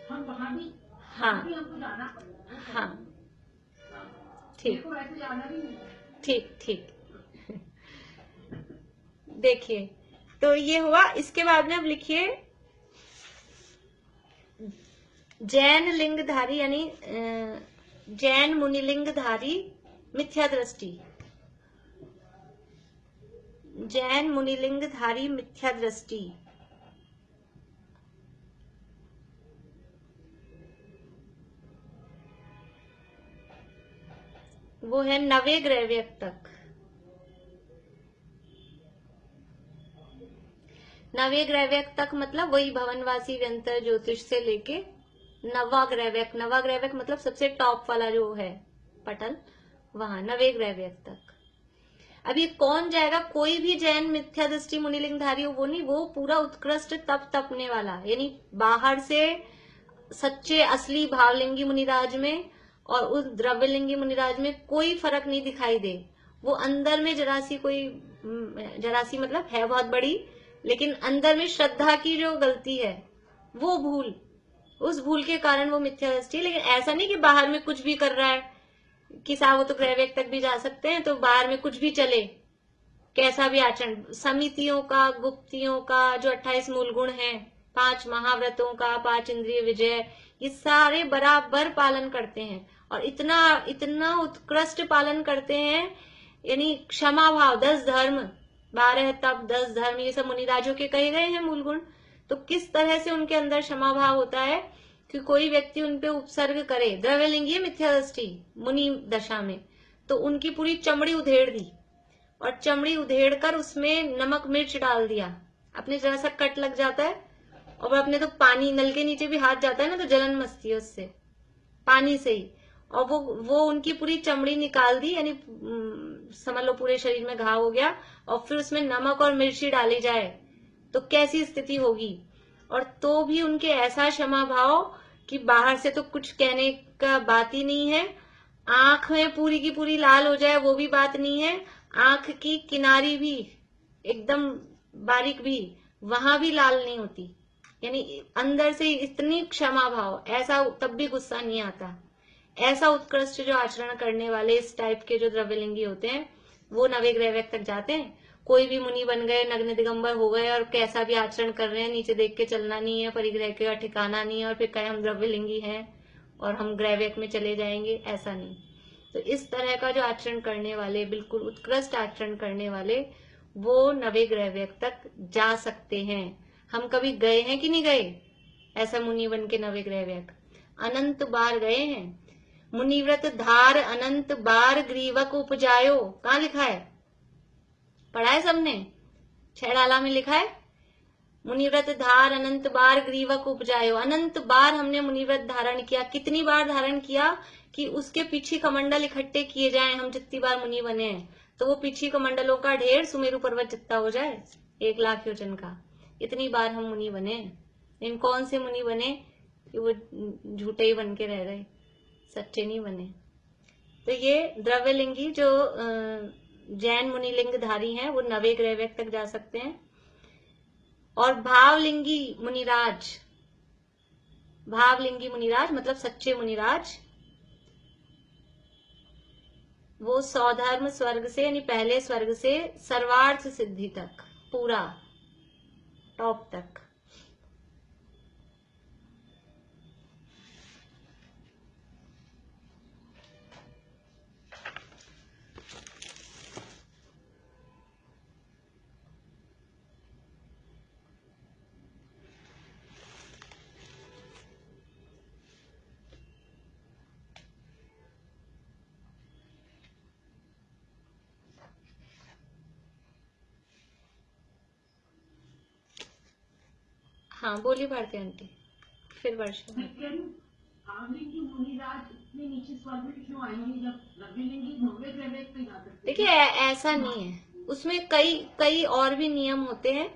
हम वहाँ भी, हाँ हमको जाना पड़ेगा। हाँ ठीक, वैसे जाना भी नहीं। ठीक ठीक। देखिए, तो ये हुआ। इसके बाद में अब लिखिए जैन लिंगधारी, यानी जैन मुनिलिंगधारी मिथ्या दृष्टि। जैन मुनिलिंगधारी मिथ्या दृष्टि वो है नवे ग्रैव्यक तक। नवे ग्रैव्यक तक मतलब वही भवनवासी व्यंतर ज्योतिष से लेके नवा ग्रैव्यक। नवा ग्रैव्यक मतलब सबसे टॉप वाला जो है पटल, वहां नवे ग्रैव्यक तक। अब ये कौन जाएगा, कोई भी जैन मिथ्या दृष्टि मुनिलिंगधारी हो, वो नहीं, वो पूरा उत्कृष्ट तप तपने वाला, यानी बाहर से सच्चे असली भावलिंगी मुनिराज में और उस द्रव्यलिंगी मुनिराज में कोई फर्क नहीं दिखाई दे। वो अंदर में जरासी कोई, जरासी मतलब है बहुत बड़ी, लेकिन अंदर में श्रद्धा की जो गलती है, वो भूल, उस भूल के कारण वो मिथ्या दृष्टि। लेकिन ऐसा नहीं कि बाहर में कुछ भी कर रहा है, कि साहब वो तो ग्रैव्यक तक भी जा सकते हैं, तो बाहर में कुछ भी चले, कैसा भी आचरण। समितियों का, गुप्तियों का, जो 28 मूल गुण है, 5 महाव्रतों का, 5 इंद्रिय विजय, ये सारे बराबर पालन करते हैं, और इतना इतना उत्कृष्ट पालन करते हैं। यानी क्षमा भाव, 10 धर्म, 12 तप, 10 धर्म, ये सब मुनिराजों के कहे गए हैं मूल गुण। तो किस तरह से उनके अंदर क्षमा भाव होता है कि कोई व्यक्ति उनपे उपसर्ग करे, द्रव्यलिंगी मिथ्या दृष्टि मुनि दशा में, तो उनकी पूरी चमड़ी उधेड़ दी, और चमड़ी उधेड़ कर उसमें नमक मिर्च डाल दिया। अपने जरा सा कट लग जाता है, और अपने तो पानी, नल के नीचे भी हाथ जाता है ना, तो जलन मचती है उससे, पानी से ही, और वो उनकी पूरी चमड़ी निकाल दी, यानी समझ लो पूरे शरीर में घाव हो गया, और फिर उसमें नमक और मिर्ची डाली जाए तो कैसी स्थिति होगी। और तो भी उनके ऐसा क्षमा भाव कि बाहर से तो कुछ कहने का बात ही नहीं है, आंख में पूरी की पूरी लाल हो जाए वो भी बात नहीं है, आंख की किनारी भी एकदम बारीक भी, वहां भी लाल नहीं होती, यानी अंदर से इतनी क्षमा भाव, ऐसा तब भी गुस्सा नहीं आता। ऐसा उत्कृष्ट जो आचरण करने वाले इस टाइप के जो द्रव्यलिंगी होते हैं, वो नवे ग्रैव्यक तक जाते हैं। कोई भी मुनि बन गए, नग्न दिगंबर हो गए, और कैसा भी आचरण कर रहे हैं, नीचे देख के चलना नहीं है, परिग्रह का ठिकाना नहीं है, और फिर कहे हम द्रव्यलिंगी हैं और हम ग्रैव्यक में चले जाएंगे, ऐसा नहीं। तो इस तरह का जो आचरण करने वाले, बिल्कुल उत्कृष्ट आचरण करने वाले, वो नवे ग्रैव्यक तक जा सकते हैं। हम कभी गए हैं कि नहीं गए ऐसा मुनि बन के नवे ग्रैव्यक? अनंत बार गए हैं। मुनिव्रत धार अनंत बार ग्रीवक उपजायो, कहाँ लिखा है, पढ़ा है सबने? छैड़ाला में लिखा है, मुनिव्रत धार अनंत बार ग्रीवक उपजायो। अनंत बार हमने मुनिव्रत धारण किया। कितनी बार धारण किया कि उसके पीछे कमंडल इकट्ठे किए जाएं, हम जितनी बार मुनि बने हैं, तो वो पीछे कमंडलों का ढेर सुमेरु पर्वत जितना हो जाए, 1 लाख योजन का। इतनी बार हम मुनि बने। इन कौन से मुनि बने कि वो झूठे ही बन के रह गए, सच्चे नहीं बने। तो ये द्रव्यलिंगी जो जैन मुनिलिंगधारी हैं, वो नवे ग्रैव्यक तक जा सकते हैं। और भावलिंगी मुनिराज, भावलिंगी मुनिराज मतलब सच्चे मुनिराज, वो सौधर्म स्वर्ग से, यानी पहले स्वर्ग से सर्वार्थ सिद्धि तक, पूरा टॉप तक। हाँ बोलिए भारती आंटी, फिर वर्षा। भावलिंगी मुनिराज इतने नीचे स्वर में क्यों आएंगे जब द्रव्यलिंगी नौवे ग्रह पे जा सकते? देखिए ऐसा नहीं है, उसमें कई कई और भी नियम होते हैं।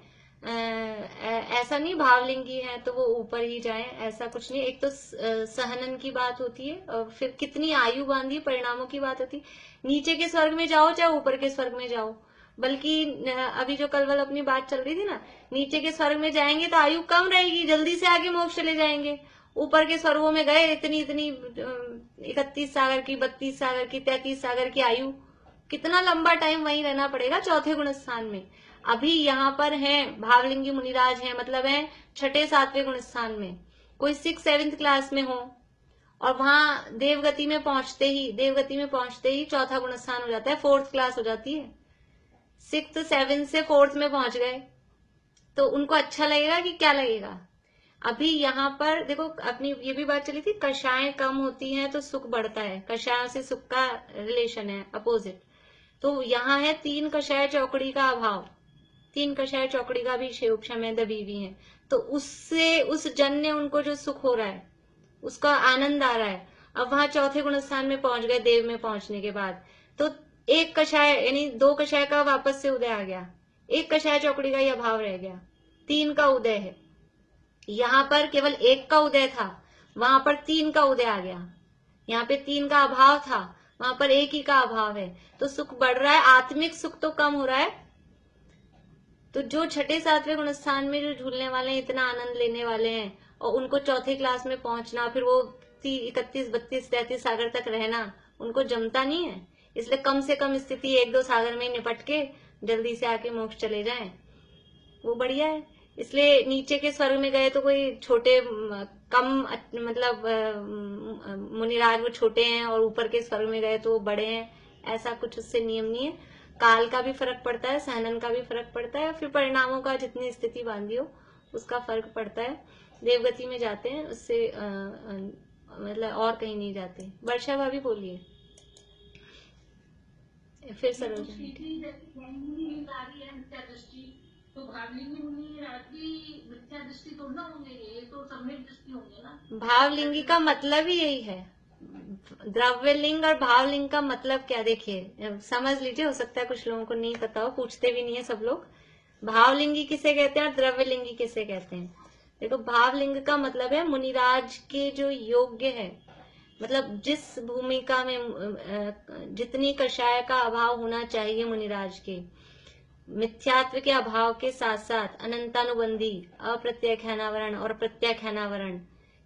ऐसा नहीं भावलिंगी है तो वो ऊपर ही जाए, ऐसा कुछ नहीं। एक तो सहनन की बात होती है, और फिर कितनी आयु बांधी परिणामों की बात होती है। नीचे के स्वर्ग में जाओ चाहे ऊपर के स्वर्ग में जाओ, बल्कि अभी जो कल वाल अपनी बात चल रही थी ना, नीचे के स्वर्ग में जाएंगे तो आयु कम रहेगी, जल्दी से आगे मोक्ष चले जाएंगे। ऊपर के स्वर्गों में गए इतनी 31 सागर की, 32 सागर की, 33 सागर की आयु, कितना लंबा टाइम वहीं रहना पड़ेगा चौथे गुण स्थान में। अभी यहाँ पर हैं भावलिंगी मुनिराज हैं, मतलब है 6ठे 7वें गुण स्थान में। कोई 6th 7th क्लास में हो और वहां देवगति में पहुंचते ही चौथा गुण स्थान हो जाता है, 4th क्लास हो जाती है। 6th 7th से 4th में पहुंच गए तो उनको अच्छा लगेगा कि क्या लगेगा? अभी यहाँ पर देखो, अपनी ये भी बात चली थी, कषाएं कम होती हैं तो सुख बढ़ता है, कषायों से सुख का रिलेशन है, अपोजिट। तो यहाँ है 3 कषाय चौकड़ी का अभाव, 3 कषाय चौकड़ी का भी क्षय दबी हुई है, तो उससे उस जन्य उनको जो सुख हो रहा है उसका आनंद आ रहा है। अब वहां चौथे गुण स्थान में पहुंच गए, देव में पहुंचने के बाद तो 1 कषाय यानी 2 कषाय का वापस से उदय आ गया, 1 कषाय चौकड़ी का ही अभाव रह गया, 3 का उदय है। यहाँ पर केवल 1 का उदय था, वहां पर 3 का उदय आ गया। यहाँ पे 3 का अभाव था, वहां पर 1 ही का अभाव है, तो सुख बढ़ रहा है, आत्मिक सुख तो कम हो रहा है। तो जो 6ठे 7वें गुण स्थान में जो झूलने वाले हैं, इतना आनंद लेने वाले हैं, और उनको चौथे क्लास में पहुंचना, फिर वो 31 32 33 सागर तक रहना उनको जमता नहीं है। इसलिए कम से कम स्थिति 1-2 सागर में निपट के जल्दी से आके मोक्ष चले जाएं, वो बढ़िया है। इसलिए नीचे के स्वर्ग में गए तो कोई छोटे कम मतलब मुनिराज वो छोटे हैं, और ऊपर के स्वर्ग में गए तो वो बड़े हैं, ऐसा कुछ उससे नियम नहीं है। काल का भी फर्क पड़ता है, सहनन का भी फर्क पड़ता है, फिर परिणामों का जितनी स्थिति बांधी हो उसका फर्क पड़ता है। देवगति में जाते हैं, उससे मतलब और कहीं नहीं जाते। वर्षा भाभी बोलिए, फिर सरोज। तो भावलिंगी मुनिराज की मिथ्या दृष्टि तो ना होंगे, ये तो सम्यक दृष्टि होंगे ना। भावलिंगी का मतलब ही यही है। द्रव्यलिंग और भावलिंग का मतलब क्या, देखिए समझ लीजिए, हो सकता है कुछ लोगों को नहीं पता हो, पूछते भी नहीं है सब लोग। भावलिंगी किसे कहते हैं और द्रव्यलिंगी किसे कहते हैं? देखो, भावलिंग का मतलब है मुनिराज के जो योग्य है, मतलब जिस भूमिका में जितनी कषाय का अभाव होना चाहिए मुनिराज के, मिथ्यात्व के अभाव के साथ साथ अनंतानुबंधी, अप्रत्याख्यानावरण और प्रत्याख्यानावरण,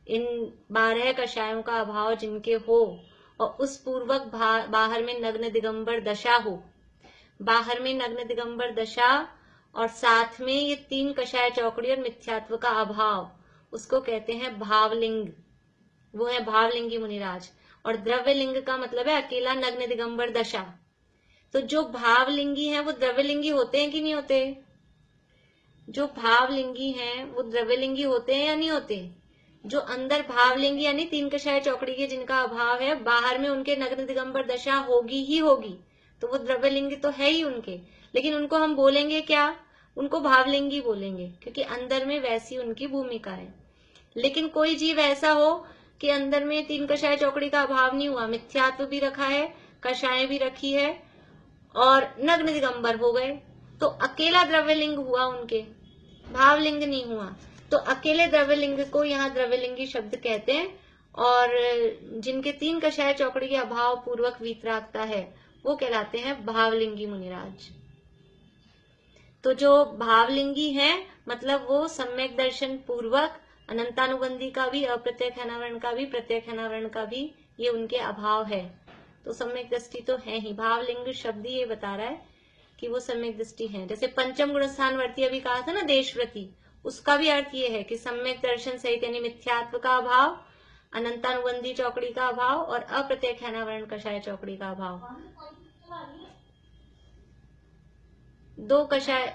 इन 12 कषायों का अभाव जिनके हो, और उस पूर्वक बाहर में नग्न दिगंबर दशा हो, बाहर में नग्न दिगंबर दशा, और साथ में ये 3 कषाय चौकड़ी और मिथ्यात्व का अभाव, उसको कहते हैं भावलिंग। वो है भावलिंगी मुनिराज। और द्रव्यलिंग का मतलब है अकेला नग्न दिगंबर दशा। तो जो भावलिंगी हैं वो द्रव्यलिंगी होते हैं कि नहीं होते? जो भावलिंगी हैं वो द्रव्यलिंगी होते हैं या नहीं होते? जो अंदर भावलिंगी यानी 3 कषाय चौकड़ी के जिनका अभाव है, बाहर में उनके नग्न दिगंबर दशा होगी ही होगी, तो वो द्रव्यलिंगी तो है ही उनके। लेकिन उनको हम बोलेंगे क्या? उनको भावलिंगी बोलेंगे, क्योंकि अंदर में वैसी उनकी भूमिका है। लेकिन कोई जीव ऐसा हो कि अंदर में 3 कषाय चौकड़ी का अभाव नहीं हुआ, मिथ्यात्व भी रखा है, कषाय भी रखी है, और नग्न दिगंबर हो गए, तो अकेला द्रव्यलिंग हुआ, उनके भावलिंग नहीं हुआ। तो अकेले द्रव्यलिंग को यहाँ द्रव्यलिंगी शब्द कहते हैं। और जिनके 3 कषाय चौकड़ी के अभाव पूर्वक वीतरागता है वो कहलाते हैं भावलिंगी मुनिराज। तो जो भावलिंगी हैं मतलब वो सम्यक दर्शन पूर्वक अनंतानुबंधी का भी, अप्रत्याख्यानावरण का भी, प्रत्याख्यानावरण का भी ये उनके अभाव है। तो सम्यक दृष्टि तो है ही। भावलिंग शब्द ये बता रहा है कि वो सम्यक दृष्टि है। जैसे पंचम गुण स्थानवर्ती अभी कहा था ना, देशव्रती, उसका भी अर्थ ये है कि सम्यक दर्शन सहित यानी मिथ्यात्व का अभाव, अनंतानुबंधी चौकड़ी का अभाव और अप्रत्याख्यानावरण कषाय चौकड़ी का अभाव। 2 कषाय।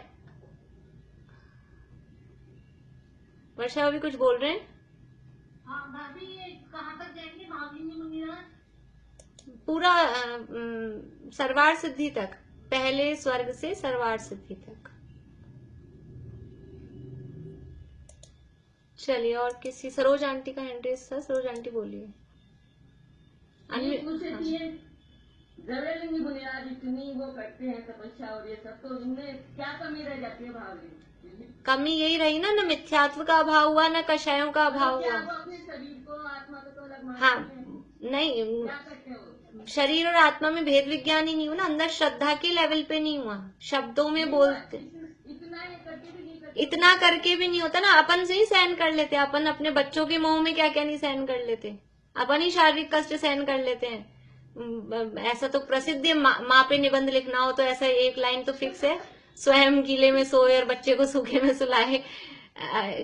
वर्षा अभी कुछ बोल रहे हैं? हाँ भाभी, ये कहाँ तक जाएंगे भावलिंगी मुनिराज? पूरा सर्वार सिद्धि तक, पहले स्वर्ग से सर्वार सिद्धि तक। चलिए, और किसी सरोज आंटी का इंटरेस्ट था, सरोज आंटी बोलिए। द्रव्यलिंगी बुनियाद इतनी वो करते हैं तपस्या और ये सब, तो इनमें क्या कमी रह जाती है भाव में? कमी यही रही ना, न मिथ्यात्व का अभाव हुआ, न कषायों का अभाव हुआ। वो अपने शरीर को आत्मा को तो अलग मानते हाँ, हैं। नहीं, क्या करते हो? शरीर और आत्मा में भेद विज्ञान ही नहीं हुआ ना, अंदर श्रद्धा के लेवल पे नहीं हुआ, शब्दों में बोलते। इतना करके भी नहीं होता ना, अपन से ही सहन कर लेते, अपन अपने बच्चों के मुंह में क्या क्या नहीं सहन कर लेते, अपन ही शारीरिक कष्ट सहन कर लेते हैं। ऐसा तो प्रसिद्ध है, माँ पे निबंध लिखना हो तो ऐसा एक लाइन तो फिक्स है, स्वयं गीले में सोए और बच्चे को सूखे में सुलाए।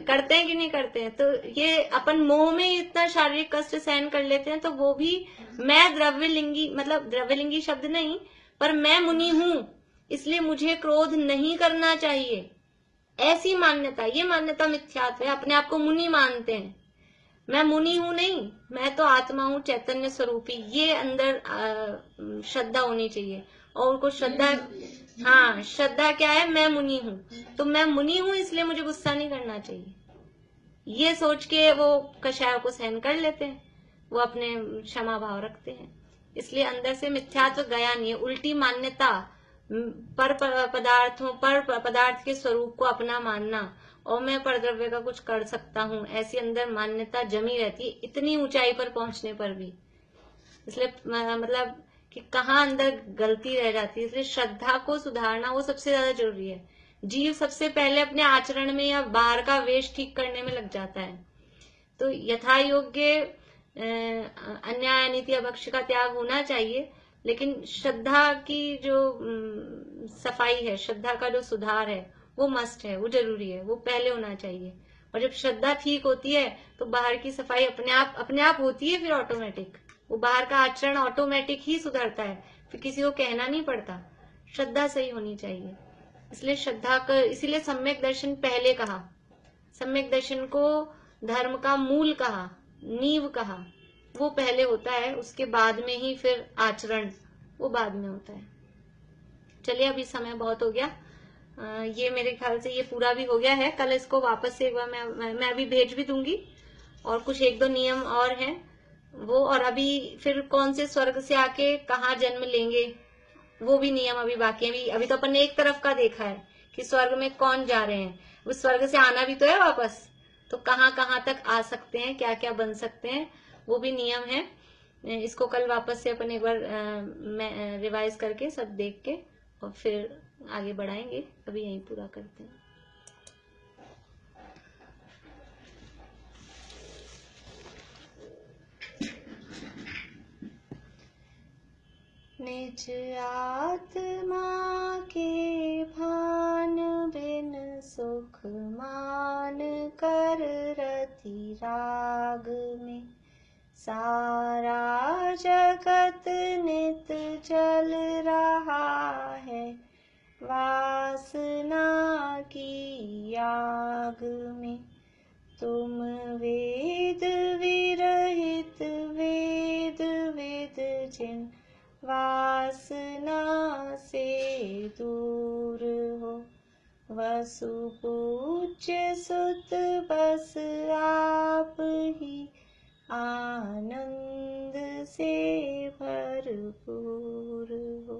करते हैं कि नहीं करते हैं? तो ये अपन मोह में इतना शारीरिक कष्ट सहन कर लेते हैं, तो वो भी मैं द्रव्यलिंगी, मतलब द्रव्यलिंगी शब्द नहीं, पर मैं मुनि हूं इसलिए मुझे क्रोध नहीं करना चाहिए, ऐसी मान्यता, ये मान्यता मिथ्यात्व है। अपने आप को मुनि मानते हैं, मैं मुनि हूं नहीं, मैं तो आत्मा हूं, चैतन्य स्वरूपी, ये अंदर श्रद्धा होनी चाहिए। और उनको श्रद्धा, हाँ, श्रद्धा क्या है, मैं मुनि हूं, तो मैं मुनि हूं इसलिए मुझे गुस्सा नहीं करना चाहिए, ये सोच के वो कषायों को सहन कर लेते हैं, वो अपने क्षमा भाव रखते हैं। इसलिए अंदर से मिथ्यात्व गया नहीं है, उल्टी मान्यता, पर पदार्थों पर पदार्थ के स्वरूप को अपना मानना, और मैं परद्रव्य का कुछ कर सकता हूँ, ऐसी अंदर मान्यता जमी रहती है, इतनी ऊंचाई पर पहुंचने पर भी। इसलिए मतलब कि कहाँ अंदर गलती रह जाती है, इसलिए श्रद्धा को सुधारना वो सबसे ज्यादा जरूरी है। जीव सबसे पहले अपने आचरण में या बाहर का वेश ठीक करने में लग जाता है, तो यथा योग्य अन्याय नीति अभक्ष का त्याग होना चाहिए, लेकिन श्रद्धा की जो सफाई है, श्रद्धा का जो सुधार है, वो मस्ट है, वो जरूरी है, वो पहले होना चाहिए। और जब श्रद्धा ठीक होती है तो बाहर की सफाई अपने आप होती है, फिर ऑटोमेटिक वो बाहर का आचरण ऑटोमेटिक ही सुधरता है, फिर किसी को कहना नहीं पड़ता। श्रद्धा सही होनी चाहिए, इसलिए श्रद्धा का, इसीलिए सम्यक दर्शन पहले कहा, सम्यक दर्शन को धर्म का मूल कहा, नींव कहा, वो पहले होता है, उसके बाद में ही फिर आचरण, वो बाद में होता है। चलिए, अभी समय बहुत हो गया, ये मेरे ख्याल से ये पूरा भी हो गया है। कल इसको वापस से एक बार मैं अभी भेज भी दूंगी, और कुछ एक दो नियम और हैं वो, और अभी फिर कौन से स्वर्ग से आके कहाँ जन्म लेंगे, वो भी नियम अभी बाकी है। अभी तो अपन ने एक तरफ का देखा है कि स्वर्ग में कौन जा रहे हैं, उस स्वर्ग से आना भी तो है वापस, तो कहाँ कहाँ तक आ सकते हैं, क्या क्या बन सकते हैं, वो भी नियम है। इसको कल वापस से अपन एक बार रिवाइज करके सब देख के और फिर आगे बढ़ाएंगे। अभी यहीं पूरा करते हैं। निज आत्मा के भान बिन सुख मान कर रति राग में, सारा जगत नित जल रहा है वासना की आग में। तुम वेद विरहित वेद वेद जिन वासना से दूर हो, वसुपूज्य सुत बस आप ही आनंद से भरपूर हो।